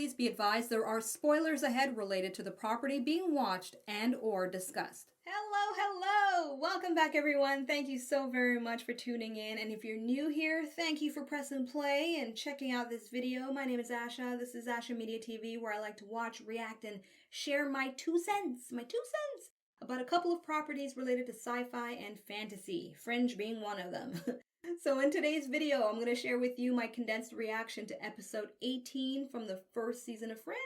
Please be advised there are spoilers ahead related to the property being watched and or discussed. Hello! Welcome back, everyone. Thank you so very much for tuning in. And if you're new here, thank you for pressing play and checking out this video. My name is Asha. This is Ashamoji TV, where I like to watch, react, and share my 2 cents about a couple of properties related to sci-fi and fantasy, Fringe being one of them. So in today's video, I'm going to share with you my condensed reaction to episode 18 from the first season of Fringe,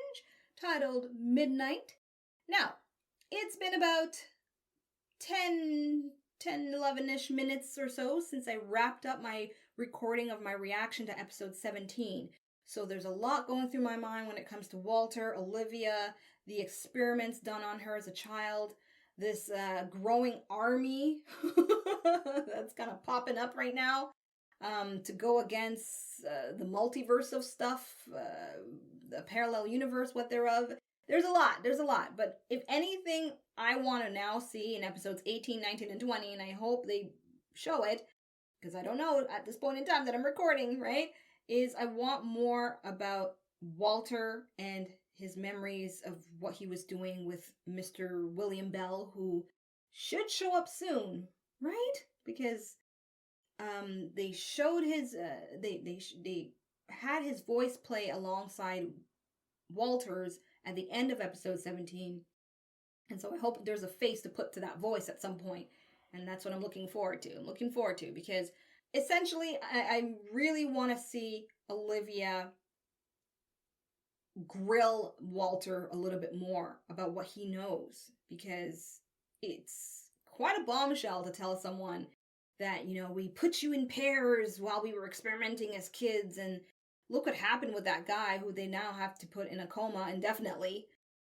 titled Midnight. Now, it's been about 11-ish minutes or so since I wrapped up my recording of my reaction to episode 17. So there's a lot going through my mind when it comes to Walter, Olivia, the experiments done on her as a child, this growing army that's kind of popping up right now to go against the multiverse of stuff, the parallel universe, what thereof. There's a lot. But if anything I want to now see in episodes 18, 19, and 20, and I hope they show it, because I don't know at this point in time that I'm recording, right, is I want more about Walter and his memories of what he was doing with Mr. William Bell, who should show up soon, right? Because they showed his, they had his voice play alongside Walter's at the end of episode 17. And so I hope there's a face to put to that voice at some point. And that's what I'm looking forward to. Because essentially I really want to see Olivia grill Walter a little bit more about what he knows, because it's quite a bombshell to tell someone that, you know, we put you in pairs while we were experimenting as kids, and look what happened with that guy who they now have to put in a coma indefinitely.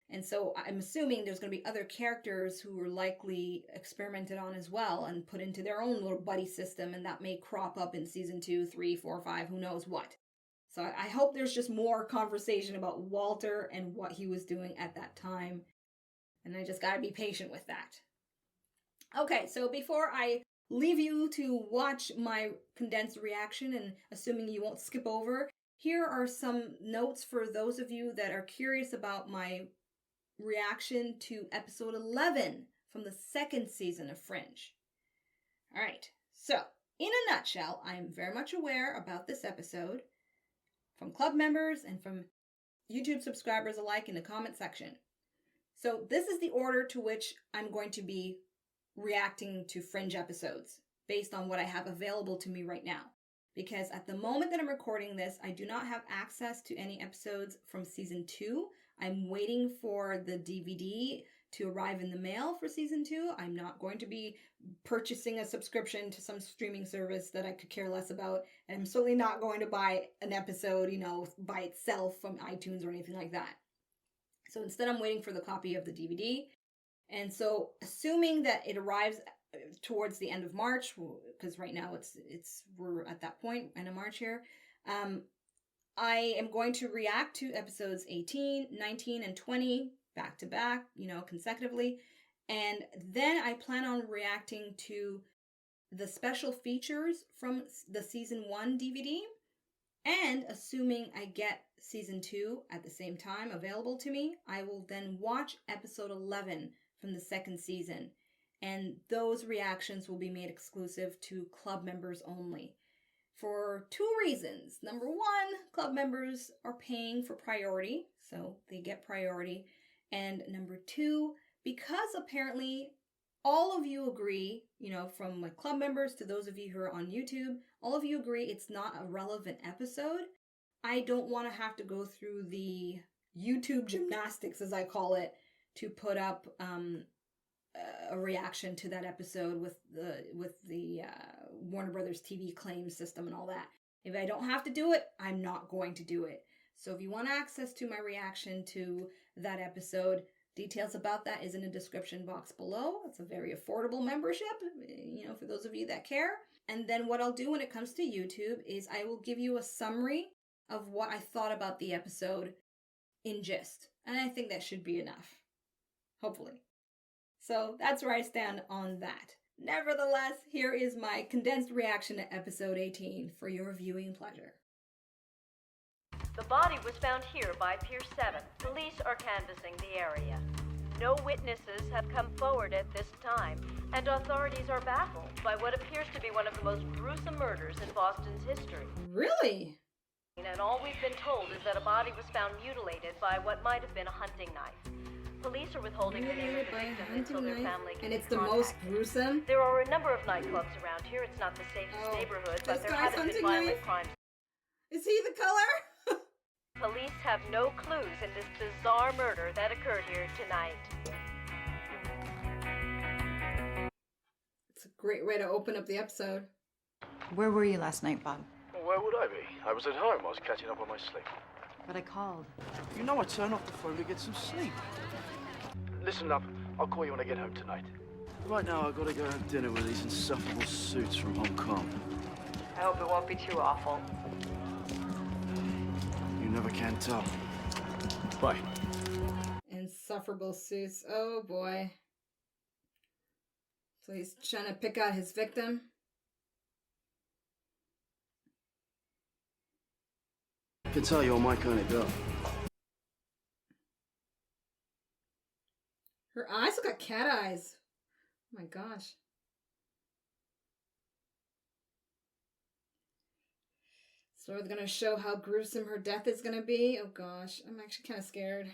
And so I'm assuming there's going to be other characters who were likely experimented on as well and put into their own little buddy system, and that may crop up in season 2, 3, 4, 5, who knows what. So I hope there's just more conversation about Walter and what he was doing at that time. And I just gotta be patient with that. Okay, so before I leave you to watch my condensed reaction, and assuming you won't skip over, here are some notes for those of you that are curious about my reaction to episode 11 from the second season of Fringe. All right, so in a nutshell, I am very much aware about this episode from club members and from YouTube subscribers alike in the comment section. So this is the order to which I'm going to be reacting to Fringe episodes based on what I have available to me right now. Because at the moment that I'm recording this, I do not have access to any episodes from season 2. I'm waiting for the DVD to arrive in the mail for season 2. I'm not going to be purchasing a subscription to some streaming service that I could care less about. And I'm certainly not going to buy an episode, you know, by itself from iTunes or anything like that. So instead, I'm waiting for the copy of the DVD. And so assuming that it arrives towards the end of March, because right now we're at that point, end of March here, I am going to react to episodes 18, 19, and 20 back to back, you know, consecutively. And then I plan on reacting to the special features from the season 1 DVD. And assuming I get season 2 at the same time available to me, I will then watch episode 11 from the second season. And those reactions will be made exclusive to club members only. For 2 reasons. Number 1, club members are paying for priority, so they get priority. And number 2, because apparently all of you agree, you know, from my club members to those of you who are on YouTube, all of you agree it's not a relevant episode. I don't want to have to go through the YouTube gymnastics, as I call it, to put up a reaction to that episode with the Warner Brothers TV claims system and all that. If I don't have to do it, I'm not going to do it. So if you want access to my reaction to that episode, details about that is in the description box below. It's a very affordable membership, you know, for those of you that care. And then what I'll do when it comes to YouTube is I will give you a summary of what I thought about the episode in gist. And I think that should be enough. Hopefully. So that's where I stand on that. Nevertheless, here is my condensed reaction to episode 18 for your viewing pleasure. The body was found here by Pier 7. Police are canvassing the area. No witnesses have come forward at this time, and authorities are baffled by what appears to be one of the most gruesome murders in Boston's history. Really? And all we've been told is that a body was found mutilated by what might have been a hunting knife. Police are withholding the name of the victim until their family can And it's the contact. most gruesome? There are a number of nightclubs around here. It's not the safest neighborhood, but there haven't been violent crimes. Is he the color? Police have no clues in this bizarre murder that occurred here tonight. It's a great way to open up the episode. Where were you last night, Bob? Well, where would I be? I was at home. I was catching up on my sleep. But I called. You know I turn off the phone to get some sleep. Listen up. I'll call you when I get home tonight. Right now, I've got to go have dinner with these insufferable suits from Hong Kong. I hope it won't be too awful. You never can tell. Bye. Insufferable suits. Oh boy. So he's trying to pick out his victim. I can tell you're my kind of girl. Her eyes look like cat eyes. Oh my gosh. So they're gonna show how gruesome her death is gonna be. Oh gosh, I'm actually kind of scared.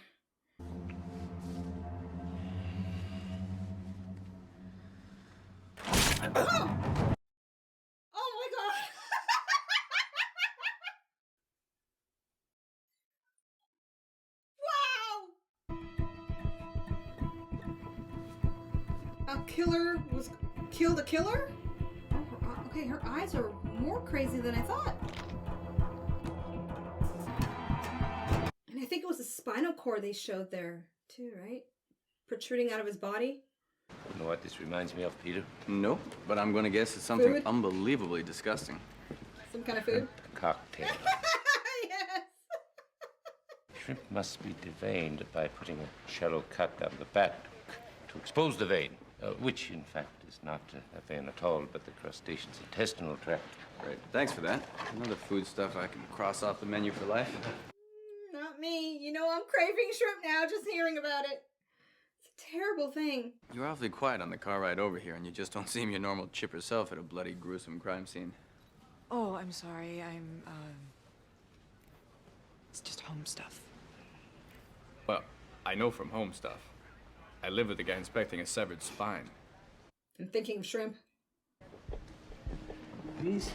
Oh! Oh my god! Wow! A killer was killed a killer? Oh, okay, her eyes are more crazy than I thought. And I think it was the spinal cord they showed there too, right? Protruding out of his body. You know what this reminds me of, Peter? Nope, but I'm gonna guess it's something Food? unbelievably disgusting. Some kind of food? A cocktail. Yes! Shrimp must be deveined by putting a shallow cut down the back to expose the vein, which in fact is not a vein at all, but the crustacean's intestinal tract. Great, thanks for that. Another food stuff I can cross off the menu for life. Not me. You know I'm craving shrimp now just hearing about it. It's a terrible thing. You're awfully quiet on the car ride over here, and you just don't seem your normal chipper self at a bloody, gruesome crime scene. Oh, I'm sorry. It's just home stuff. Well, I know from home stuff. I live with the guy inspecting a severed spine. I'm thinking of shrimp. These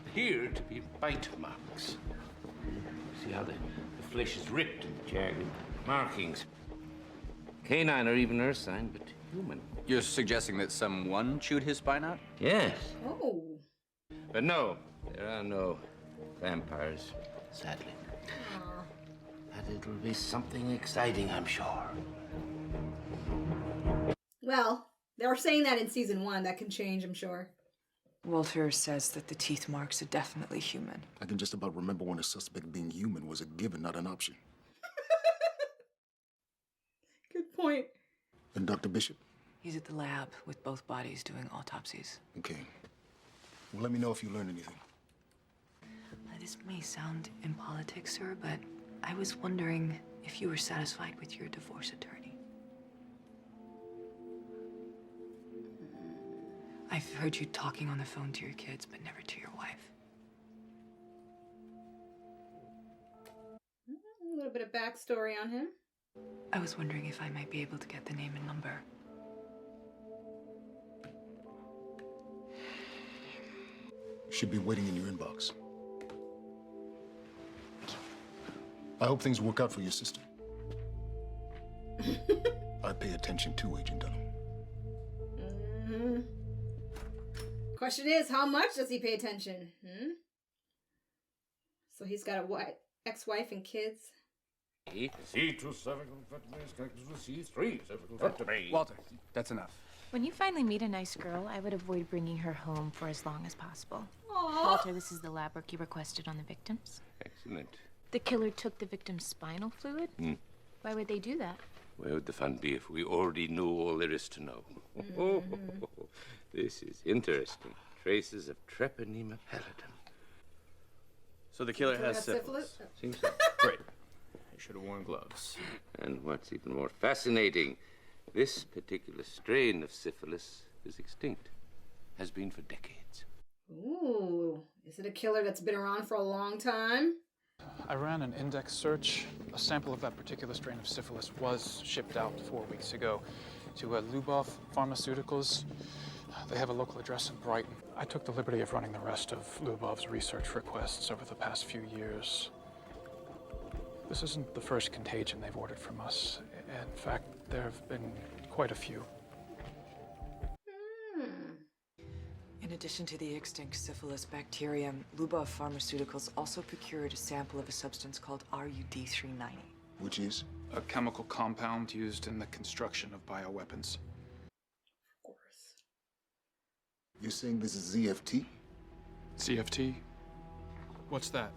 appear to be bite marks. See how the flesh is ripped and jagged. Markings. Canine or even ursine, but human. You're suggesting that someone chewed his spine out? Yes. Oh. But no, there are no vampires, sadly. But it'll be something exciting, I'm sure. Well, they were saying that in season 1. That can change, I'm sure. Walter says that the teeth marks are definitely human. I can just about remember when a suspect being human was a given, not an option. Good point. And Dr. Bishop? He's at the lab with both bodies doing autopsies. Okay. Well, let me know if you learn anything. This may sound impolitic, sir, but I was wondering if you were satisfied with your divorce attorney. I've heard you talking on the phone to your kids, but never to your wife. A little bit of backstory on him. I was wondering if I might be able to get the name and number. Should be waiting in your inbox. I hope things work out for your sister. I pay attention too, Agent Dunham. Question is, how much does he pay attention? So he's got a ex-wife and kids. Walter, that's enough. When you finally meet a nice girl, I would avoid bringing her home for as long as possible. Aww. Walter, this is the lab work you requested on the victims. Excellent. The killer took the victim's spinal fluid? Why would they do that? Where would the fun be if we already knew all there is to know? This is interesting. Traces of Treponema pallidum. So the killer has syphilis? syphilis. Seems so. Great. I should have worn gloves. And what's even more fascinating, this particular strain of syphilis is extinct. Has been for decades. Ooh, is it a killer that's been around for a long time? I ran an index search. A sample of that particular strain of syphilis was shipped out 4 weeks ago to Lubov Pharmaceuticals. They have a local address in Brighton. I took the liberty of running the rest of Lubov's research requests over the past few years. This isn't the first contagion they've ordered from us. In fact, there have been quite a few. In addition to the extinct syphilis bacterium, Lubov Pharmaceuticals also procured a sample of a substance called RUD-390. Which is? A chemical compound used in the construction of bioweapons. Of course. You're saying this is ZFT? CFT? What's that?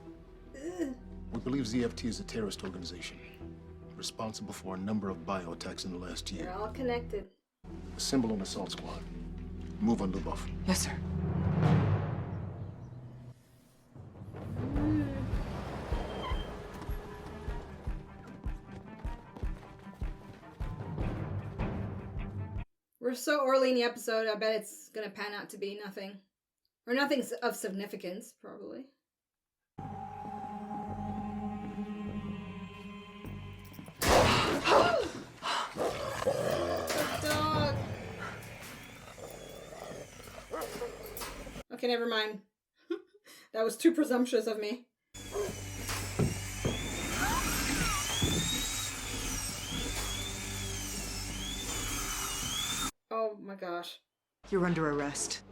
We believe ZFT is a terrorist organization responsible for a number of bio attacks in the last year. They're all connected. Assemble an assault squad. Move on Lubov. Yes, sir. We're so early in the episode, I bet it's gonna pan out to be nothing. Or nothing of significance, probably. Dog. Okay, never mind. That was too presumptuous of me. Oh my gosh. You're under arrest.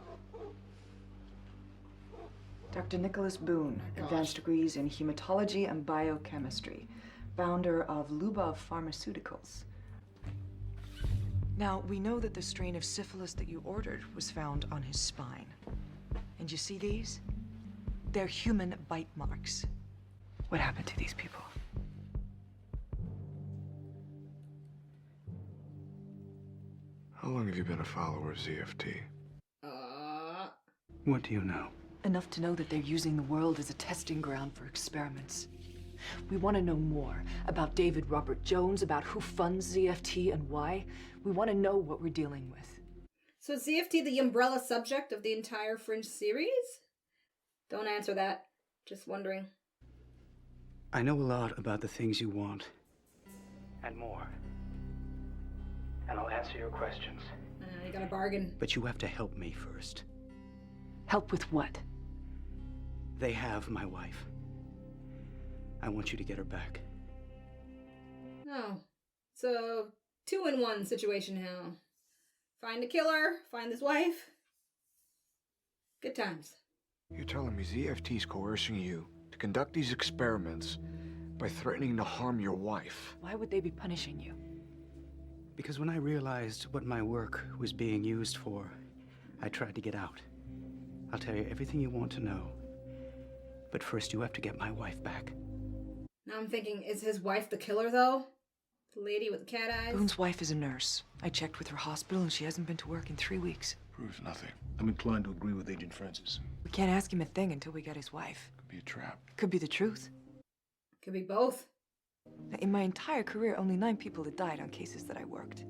Dr. Nicholas Boone, advanced degrees in hematology and biochemistry, founder of Lubov Pharmaceuticals. Now, we know that the strain of syphilis that you ordered was found on his spine. And you see these? They're human bite marks. What happened to these people? How long have you been a follower of ZFT? What do you know? Enough to know that they're using the world as a testing ground for experiments. We want to know more about David Robert Jones, about who funds ZFT and why. We want to know what we're dealing with. So is ZFT the umbrella subject of the entire Fringe series? Don't answer that. Just wondering. I know a lot about the things you want. And more. And I'll answer your questions. You got a bargain. But you have to help me first. Help with what? They have my wife. I want you to get her back. Oh. So, 2-in-1 situation now. Find a killer, find his wife. Good times. You're telling me ZFT's coercing you to conduct these experiments by threatening to harm your wife? Why would they be punishing you? Because when I realized what my work was being used for, I tried to get out. I'll tell you everything you want to know. But first you have to get my wife back. Now I'm thinking, is his wife the killer, though? The lady with the cat eyes? Boone's wife is a nurse. I checked with her hospital and she hasn't been to work in 3 weeks. Proves nothing. I'm inclined to agree with Agent Francis. We can't ask him a thing until we get his wife. Could be a trap. Could be the truth. Could be both. In my entire career, only 9 people had died on cases that I worked.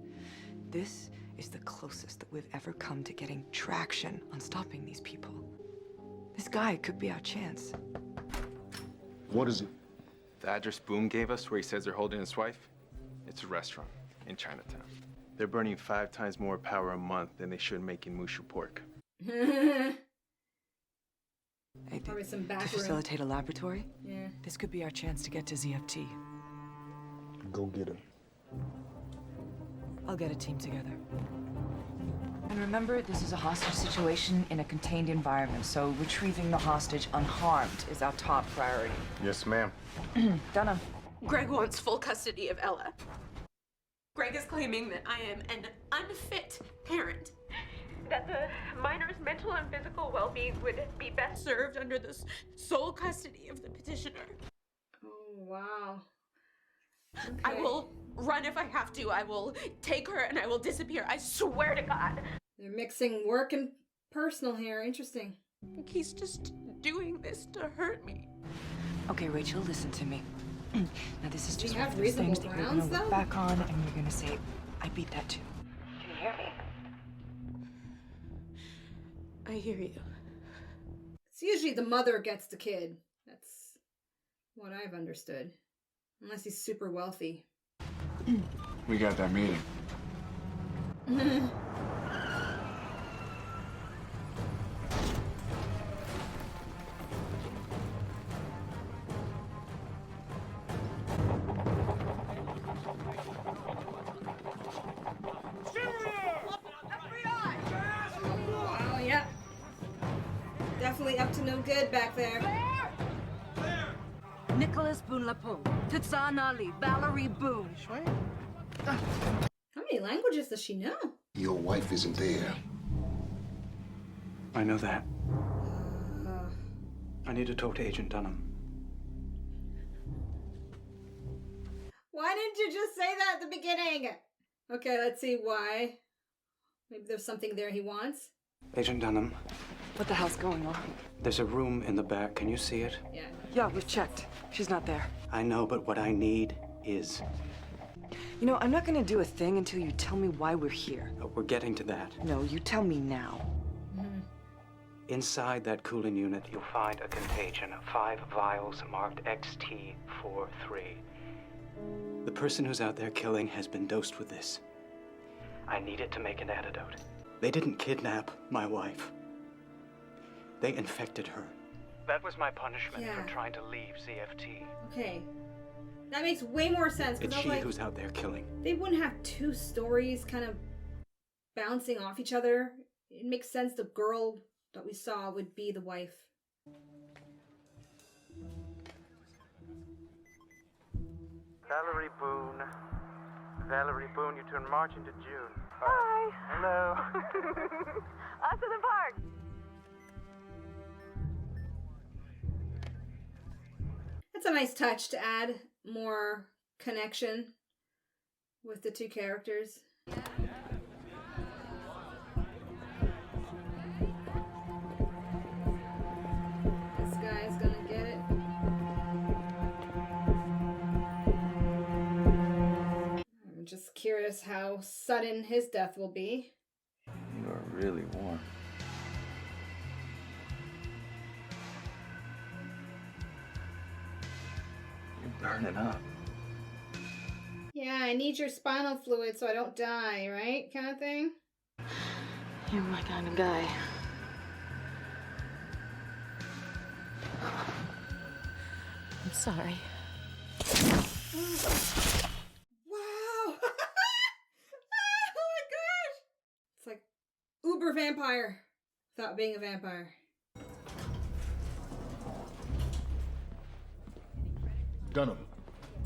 This is the closest that we've ever come to getting traction on stopping these people. This guy could be our chance. What is it? The address Boone gave us where he says they're holding his wife, it's a restaurant in Chinatown. They're burning 5 times more power a month than they should making mushu pork. Probably some back To room. facilitate a laboratory? Yeah. This could be our chance to get to ZFT. Go get him. I'll get a team together. And remember, this is a hostage situation in a contained environment, so retrieving the hostage unharmed is our top priority. Yes, ma'am. Donna. Greg wants full custody of Ella. Greg is claiming that I am an unfit parent. That the minor's mental and physical well-being would be best served under the sole custody of the petitioner. Oh, wow. Okay. I will run if I have to. I will take her and I will disappear. I swear to God. They're mixing work and personal here. Interesting. He's just doing this to hurt me. Okay, Rachel, listen to me. Now, this is Do just you one have of those things reasonable that you're grounds, gonna look though? back on and you're gonna say, I beat that too. Can you hear me? I hear you. It's usually the mother gets the kid. That's what I've understood. Unless he's super wealthy. We got that meeting. Oh, yeah. Definitely up to no good back there. Nicholas Boone-Lapone, Titsan Ali, Valerie Boone. How many languages does she know? Your wife isn't there. I know that. I need to talk to Agent Dunham. Why didn't you just say that at the beginning? Okay, let's see why. Maybe there's something there he wants. Agent Dunham, What the hell's going on? there's a room in the back. Can you see it? Yeah. Yeah, we've checked. She's not there. I know, but what I need is... You know, I'm not gonna do a thing until you tell me why we're here. We're getting to that. No, you tell me now. Inside that cooling unit, you'll find a contagion of 5 vials marked XT43. The person who's out there killing has been dosed with this. I need it to make an antidote. They didn't kidnap my wife. They infected her. That was my punishment Yeah. for trying to leave ZFT. Okay. That makes way more sense. It's Because she like, who's out there killing. they wouldn't have two stories kind of bouncing off each other. It makes sense the girl that we saw would be the wife. Valerie Boone. Valerie Boone, you turn March into June. Hi. Hello. Us in the park. That's a nice touch to add more connection with the two characters. This guy's gonna get it. I'm just curious how sudden his death will be. You are really warm. You're burning up. Yeah, I need your spinal fluid so I don't die, right? Kind of thing. You're my kind of guy. I'm sorry. Wow! Oh my gosh! It's like uber vampire without being a vampire. Dunham.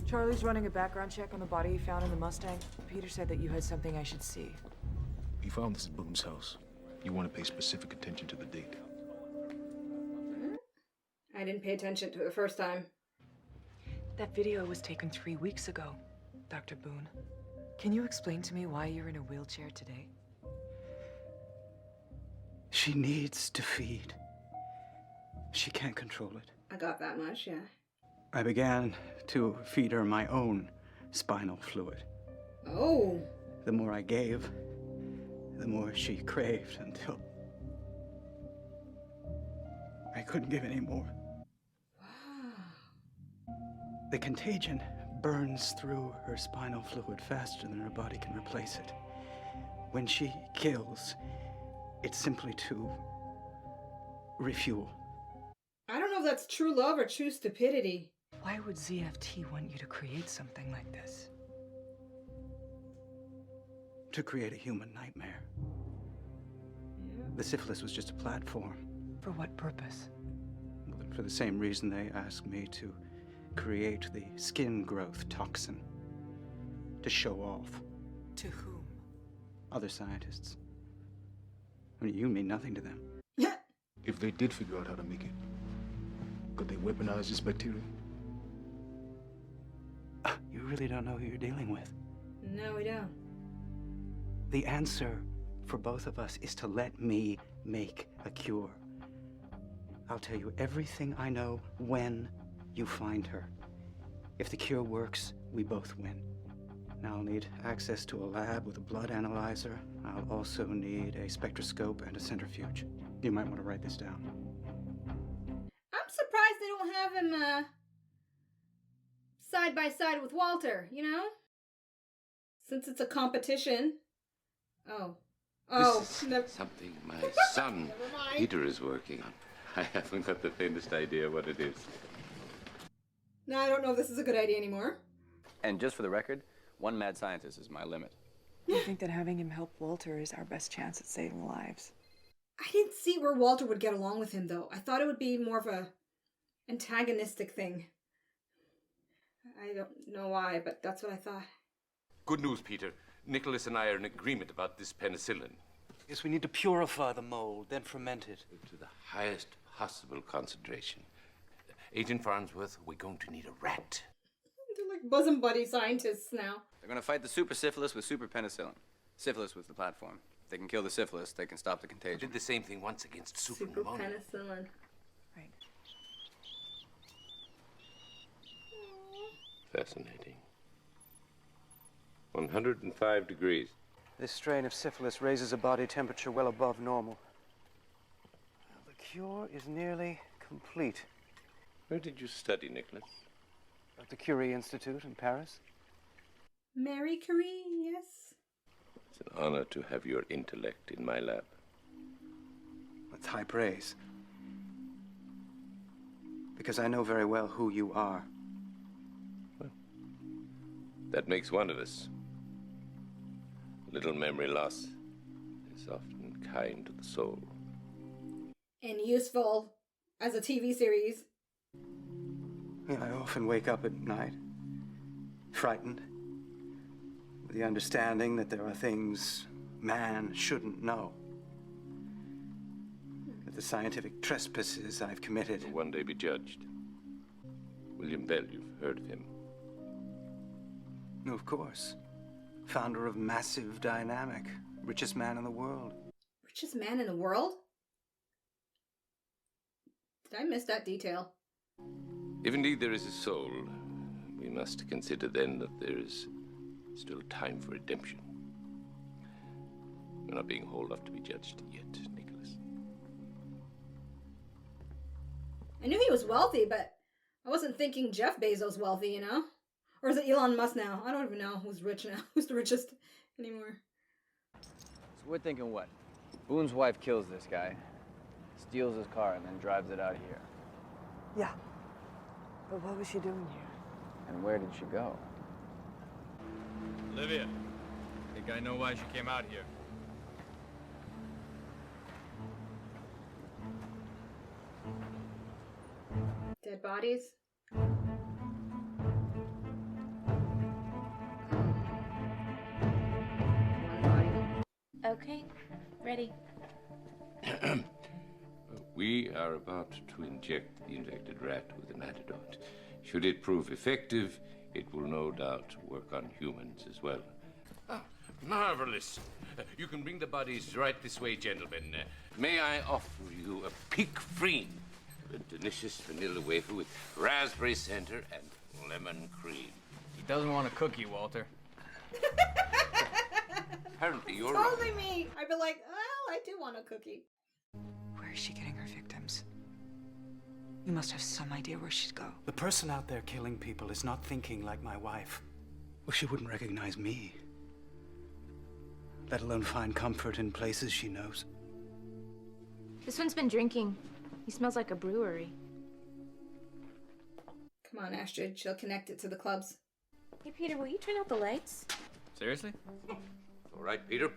Charlie's running a background check on the body he found in the Mustang. Peter said that you had something I should see. You found this at Boone's house. You want to pay specific attention to the date. I didn't pay attention to it the first time. That video was taken 3 weeks ago, Dr. Boone. Can you explain to me why you're in a wheelchair today? She needs to feed. She can't control it. I got that much, yeah. I began to feed her my own spinal fluid. Oh. The more I gave, the more she craved until I couldn't give any more. The contagion burns through her spinal fluid faster than her body can replace it. When she kills, it's simply to refuel. I don't know if that's true love or true stupidity. Why would ZFT want you to create something like this? To create a human nightmare. The syphilis was just a platform. For what purpose? Well, for the same reason they asked me to create the skin growth toxin. To show off. To whom? Other scientists. I mean, you mean nothing to them. If they did figure out how to make it, could they weaponize this bacteria? You really don't know who you're dealing with. No, we don't. The answer for both of us is to let me make a cure. I'll tell you everything I know when you find her. If the cure works, we both win. Now I'll need access to a lab with a blood analyzer. I'll also need a spectroscope and a centrifuge. You might want to write this down. I'm surprised they don't have him side by side with Walter, you know? Since it's a competition. Oh. This is something my son, Peter, is working on. I haven't got the faintest idea what it is. Now I don't know if this is a good idea anymore. And just for the record, one mad scientist is my limit. I think that having him help Walter is our best chance at saving lives. I didn't see where Walter would get along with him, though. I thought it would be more of a antagonistic thing. I don't know why, but that's what I thought. Good news, Peter. Nicholas and I are in agreement about this penicillin. Yes, we need to purify the mold, then ferment it. To the highest possible concentration. Agent Farnsworth, we're going to need a rat. They're like bosom buddy scientists now. They're gonna fight the super syphilis with super penicillin. Syphilis was the platform. If they can kill the syphilis, they can stop the contagion. I did the same thing once against super pneumonia. Penicillin. Right. Fascinating. 105 degrees. This strain of syphilis raises a body temperature well above normal. The cure is nearly complete. Where did you study, Nicholas? At the Curie Institute in Paris. Marie Curie, yes. It's an honor to have your intellect in my lab. That's high praise. Because I know very well who you are. Well, that makes one of us. A little memory loss is often kind to the soul. And useful as a TV series. Yeah, I often wake up at night, frightened, with the understanding that there are things man shouldn't know. That the scientific trespasses I've committed will one day be judged. William Bell, you've heard of him. Of course. Founder of Massive Dynamic, richest man in the world. Richest man in the world? Did I miss that detail? If indeed there is a soul, we must consider then that there is still time for redemption. We're not being hauled off to be judged yet, Nicholas. I knew he was wealthy, but I wasn't thinking Jeff Bezos wealthy, you know? Or is it Elon Musk now? I don't even know who's rich now. Who's the richest anymore? So we're thinking what? Boone's wife kills this guy, steals his car, and then drives it out of here. Yeah. But what was she doing here? And where did she go? Olivia, think I know why she came out here. Dead bodies? Okay, ready. We are about to inject the infected rat with an antidote. Should it prove effective, it will no doubt work on humans as well. Ah, marvelous. You can bring the bodies right this way, gentlemen. May I offer you a pig Fringe, a delicious vanilla wafer with raspberry center and lemon cream. He doesn't want a cookie, Walter. Apparently you're Totally me. I'd be like, well, I do want a cookie. Where is she getting her victims? You must have some idea where she'd go. The person out there killing people is not thinking like my wife. Well, she wouldn't recognize me. Let alone find comfort in places she knows. This one's been drinking. He smells like a brewery. Come on, Astrid. She'll connect it to the clubs. Hey, Peter, will you turn out the lights? Seriously? All right, Peter.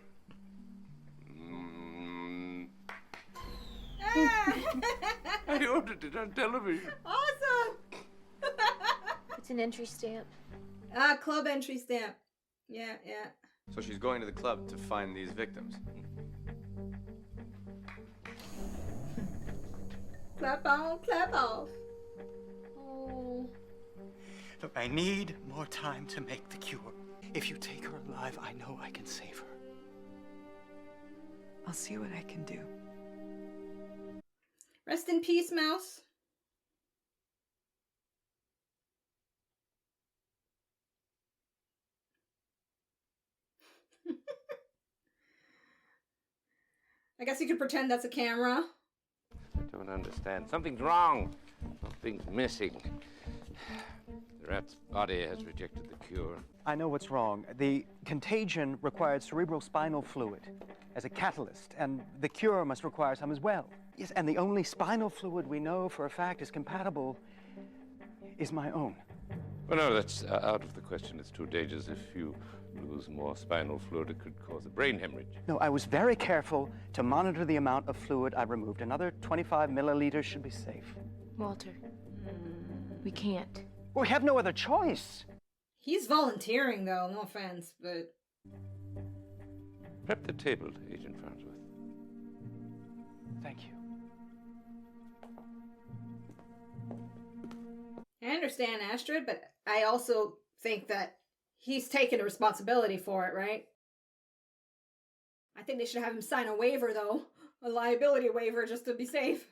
I ordered it on television. Awesome! It's an entry stamp. Ah, club entry stamp. Yeah, yeah. So she's going to the club to find these victims. Clap on, clap off. Oh. Look, I need more time to make the cure. If you take her alive, I know I can save her. I'll see what I can do. Rest in peace, Mouse. I guess you could pretend that's a camera. I don't understand. Something's wrong. Something's missing. The rat's body has rejected the cure. I know what's wrong. The contagion required cerebral spinal fluid as a catalyst, and the cure must require some as well. Yes, and the only spinal fluid we know for a fact is compatible is my own. Well, no, that's out of the question. It's too dangerous. If you lose more spinal fluid, it could cause a brain hemorrhage. No, I was very careful to monitor the amount of fluid I removed. Another 25 milliliters should be safe. Walter, we can't. We have no other choice. He's volunteering, though. No offense, but... Prep the table, Agent Farnsworth. Thank you. I understand Astrid, but I also think that he's taking the responsibility for it, right? I think they should have him sign a waiver, though. A liability waiver, just to be safe.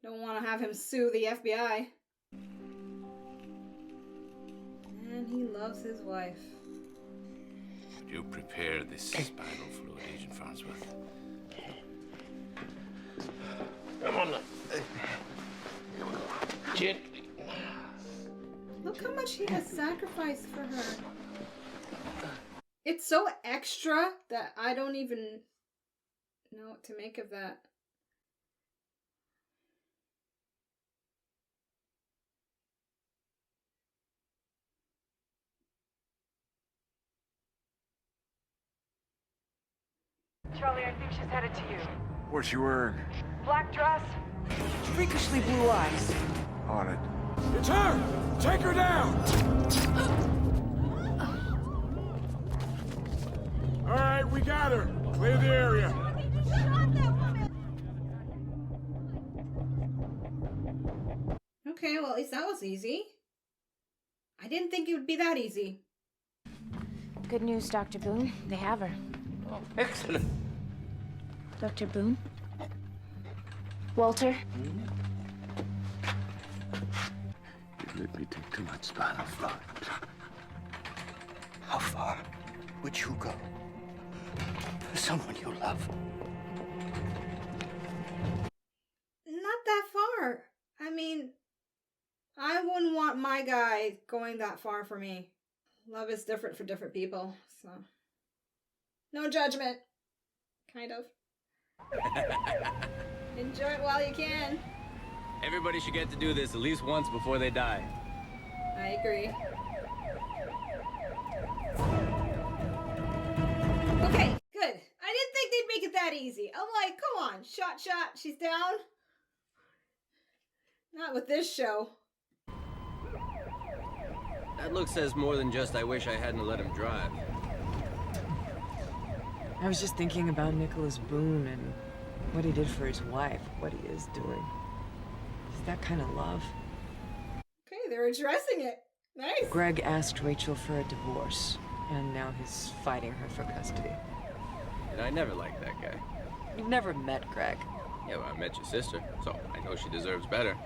Don't want to have him sue the FBI. And he loves his wife. You prepare this spinal fluid, Agent Farnsworth. Come on now. Here we go. Gently. Look how much he has sacrificed for her. It's so extra that I don't even know what to make of that. Charlie, I think she's headed to you. What's she wearing? Black dress. Freakishly blue eyes. On it. It's her! Take her down! All right, we got her. Clear the area. Okay, well, at least that was easy. I didn't think it would be that easy. Good news, Dr. Boone. They have her. Oh, excellent. Dr. Boone? Walter? You let me take too much spinal fluid. How far would you go for someone you love? Not that far. I mean, I wouldn't want my guy going that far for me. Love is different for different people, so... No judgment. Kind of. Enjoy it while you can. Everybody should get to do this at least once before they die. I agree. Okay, good. I didn't think they'd make it that easy. I'm like, come on, shot, she's down. Not with this show. That look says more than just I wish I hadn't let him drive. I was just thinking about Nicholas Boone and what he did for his wife, what he is doing. Is that kind of love? Okay, they're addressing it. Nice. Greg asked Rachel for a divorce, and now he's fighting her for custody. And I never liked that guy. You've never met Greg. Yeah, well, I met your sister, so I know she deserves better.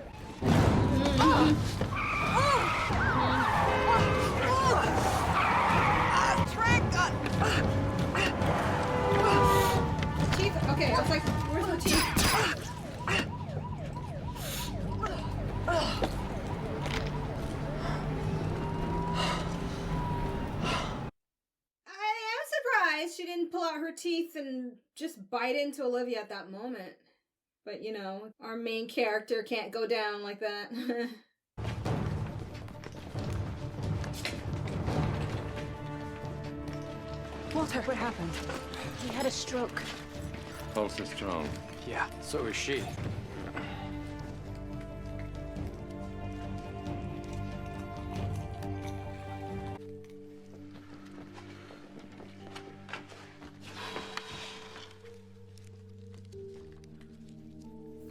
Teeth. Okay, I was like, where's the teeth? I am surprised she didn't pull out her teeth and just bite into Olivia at that moment. But, you know, our main character can't go down like that. Walter, what happened? He had a stroke. Pulse is strong. Yeah, so is she.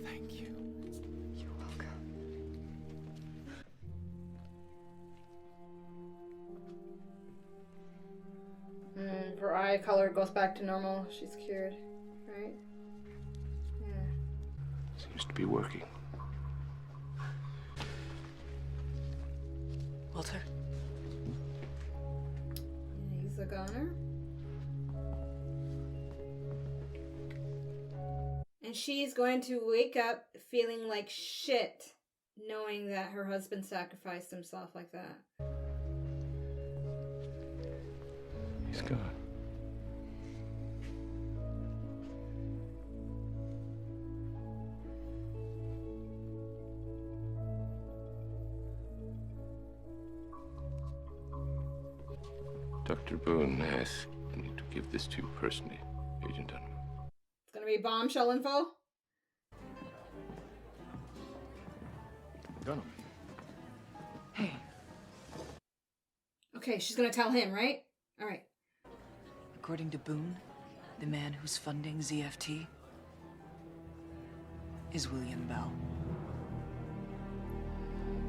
Thank you. You're welcome. Her eye color goes back to normal. She's cured, right? Yeah. Seems to be working. Walter? He's a goner. And she's going to wake up feeling like shit, knowing that her husband sacrificed himself like that. He's gone. Dr. Boone asked me to give this to you personally, Agent Dunham. It's gonna be bombshell info. Dunham. Hey. Okay, she's gonna tell him, right? All right. According to Boone, the man who's funding ZFT is William Bell.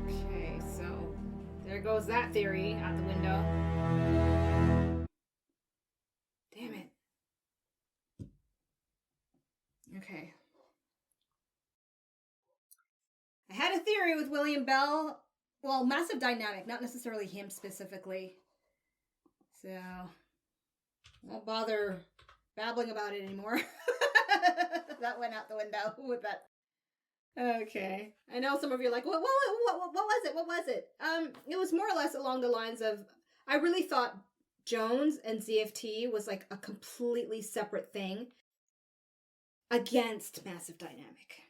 Okay, so there goes that theory out the window. Damn it. Okay. I had a theory with William Bell. Well, Massive Dynamic, not necessarily him specifically. So, won't bother babbling about it anymore. That went out the window with that. Okay. I know some of you are like, what was it? What was it? It was more or less along the lines of, I really thought Jones and ZFT was like a completely separate thing against Massive Dynamic.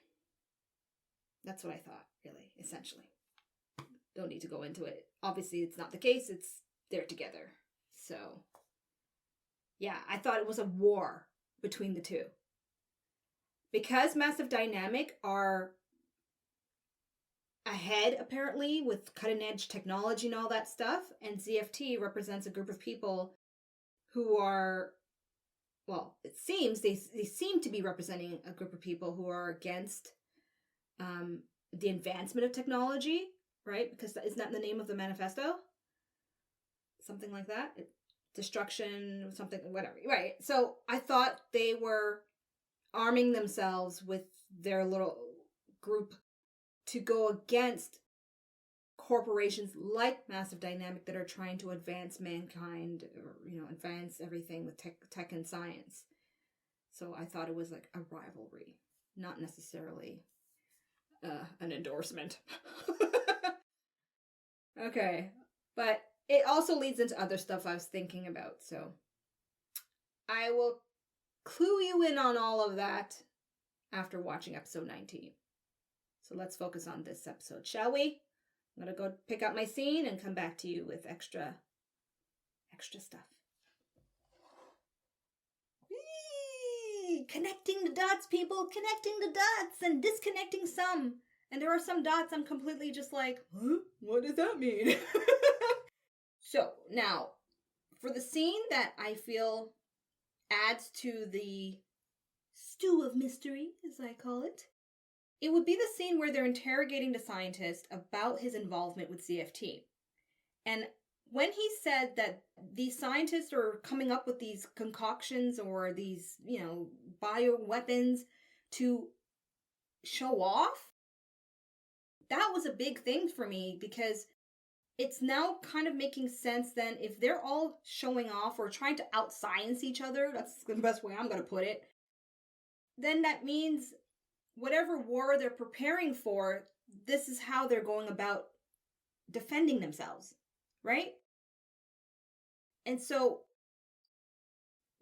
That's what I thought, really, essentially. Don't need to go into it. Obviously, it's not the case. It's they're together. So, yeah, I thought it was a war between the two. Because Massive Dynamic are ahead, apparently, with cutting-edge technology and all that stuff, and ZFT represents a group of people who are, well, it seems they seem to be representing a group of people who are against the advancement of technology, right? Because isn't that the name of the manifesto? Something like that. Destruction, something, whatever. Right. So I thought they were arming themselves with their little group to go against corporations like Massive Dynamic that are trying to advance mankind, or, you know, advance everything with tech and science. So I thought it was like a rivalry, not necessarily an endorsement. Okay, but it also leads into other stuff I was thinking about, so I will clue you in on all of that after watching episode 19. So let's focus on this episode, shall we? I'm gonna go pick up my scene and come back to you with extra stuff. Whee! Connecting the dots, people, connecting the dots and disconnecting some. And there are some dots I'm completely just like, huh? What does that mean? So, now, for the scene that I feel adds to the stew of mystery, as I call it, it would be the scene where they're interrogating the scientist about his involvement with ZFT. And when he said that these scientists are coming up with these concoctions or these, you know, bioweapons to show off, that was a big thing for me, because it's now kind of making sense then if they're all showing off or trying to outscience each other, that's the best way I'm going to put it, then that means whatever war they're preparing for, this is how they're going about defending themselves, right? And so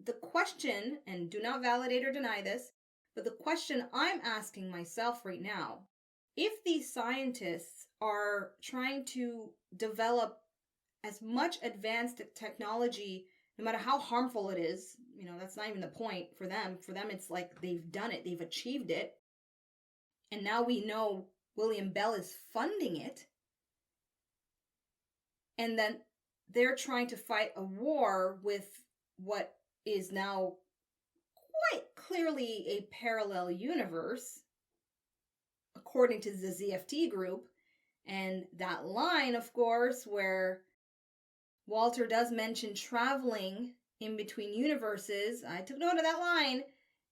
the question, and do not validate or deny this, but the question I'm asking myself right now, if these scientists are trying to develop as much advanced technology, no matter how harmful it is, you know, that's not even the point for them. For them, it's like they've done it, they've achieved it. And now we know William Bell is funding it. And then they're trying to fight a war with what is now quite clearly a parallel universe, according to the ZFT group. And that line, of course, where Walter does mention traveling in between universes, I took note of that line,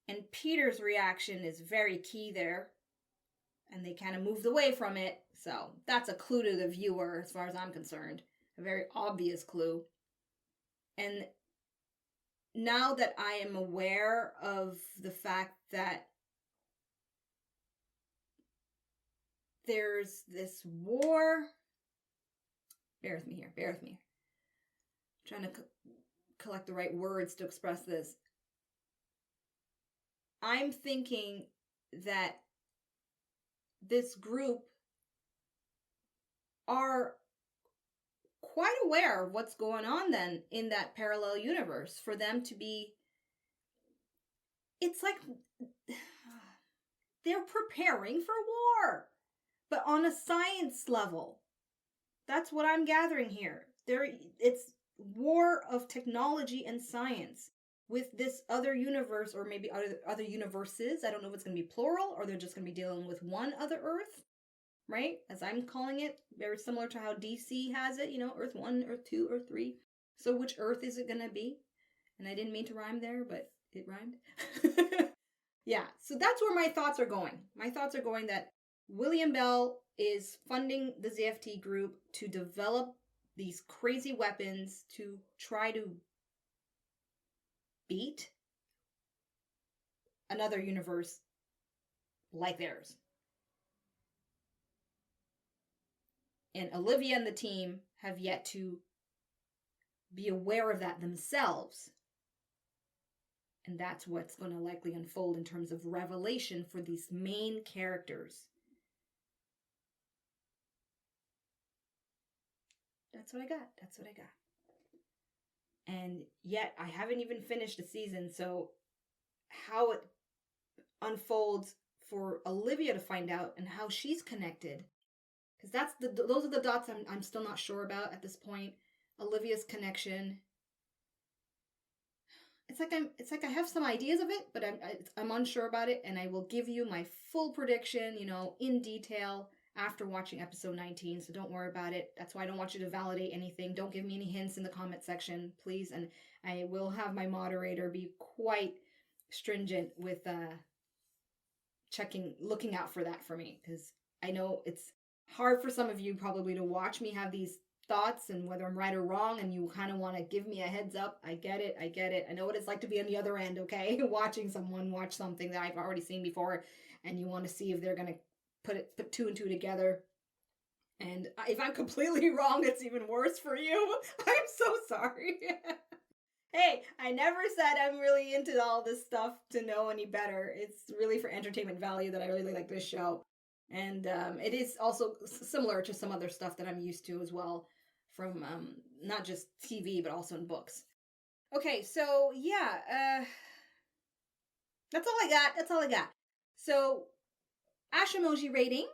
and Peter's reaction is very key there. and they kind of moved away from it. So that's a clue to the viewer as far as I'm concerned. A very obvious clue. And now that I am aware of the fact that there's this war, bear with me here, bear with me. I'm trying to collect the right words to express this. I'm thinking that this group are quite aware of what's going on then in that parallel universe for them to be, it's like they're preparing for war, but on a science level. That's what I'm gathering here. It's war of technology and science with this other universe, or maybe other universes. I don't know if it's going to be plural or they're just going to be dealing with one other Earth, right? As I'm calling it, very similar to how DC has it, Earth 1, Earth 2, Earth 3. So which Earth is it going to be? And I didn't mean to rhyme there, but it rhymed. Yeah, so that's where my thoughts are going. My thoughts are going that William Bell is funding the ZFT group to develop these crazy weapons to try to beat another universe like theirs. And Olivia and the team have yet to be aware of that themselves. And that's what's going to likely unfold in terms of revelation for these main characters. That's what I got. That's what I got. And yet, I haven't even finished the season, so how it unfolds for Olivia to find out and how she's connected, because those are the dots I'm still not sure about at this point. Olivia's connection. It's like I have some ideas of it, but I'm unsure about it, and I will give you my full prediction, in detail after watching episode 19, so don't worry about it. That's why I don't want you to validate anything. Don't give me any hints in the comment section, please, and I will have my moderator be quite stringent with looking out for that for me, because I know it's hard for some of you probably to watch me have these thoughts and whether I'm right or wrong, and you kind of want to give me a heads up. I get it. I know what it's like to be on the other end, okay? Watching someone watch something that I've already seen before, and you want to see if they're going to put two and two together. And if I'm completely wrong, it's even worse for you. I'm so sorry. Hey, I never said I'm really into all this stuff to know any better. It's really for entertainment value that I really like this show. And it is also similar to some other stuff that I'm used to as well, from not just TV, but also in books. Okay, so yeah, that's all I got. So, Ashamoji rating.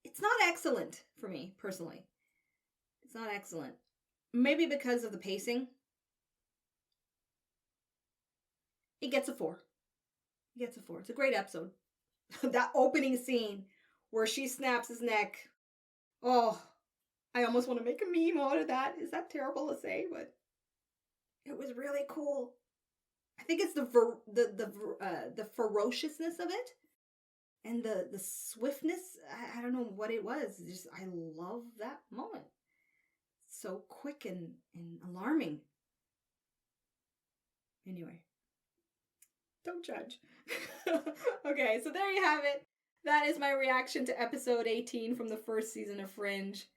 It's not excellent for me, personally. It's not excellent. Maybe because of the pacing. It gets a 4. It's a great episode. That opening scene where she snaps his neck. Oh, I almost want to make a meme out of that. Is that terrible to say? But it was really cool. I think it's the ferociousness of it and the swiftness. I don't know what it was. Just I love that moment. So quick and alarming. Anyway, don't judge. Okay, so there you have it. That is my reaction to episode 18 from the first season of Fringe.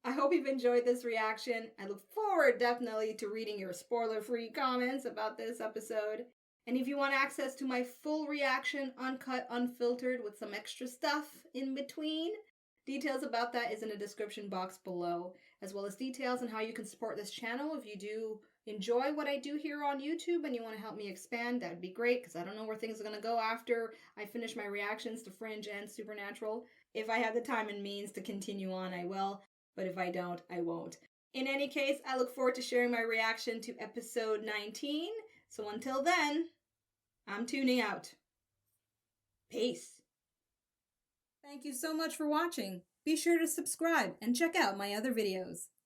I hope you've enjoyed this reaction. I look forward definitely to reading your spoiler-free comments about this episode. And if you want access to my full reaction, uncut, unfiltered, with some extra stuff in between, details about that is in the description box below, as well as details on how you can support this channel. If you do enjoy what I do here on YouTube and you want to help me expand, that would be great, because I don't know where things are going to go after I finish my reactions to Fringe and Supernatural. If I have the time and means to continue on, I will. But if I don't, I won't. In any case, I look forward to sharing my reaction to episode 19. So until then, I'm tuning out. Peace. Thank you so much for watching. Be sure to subscribe and check out my other videos.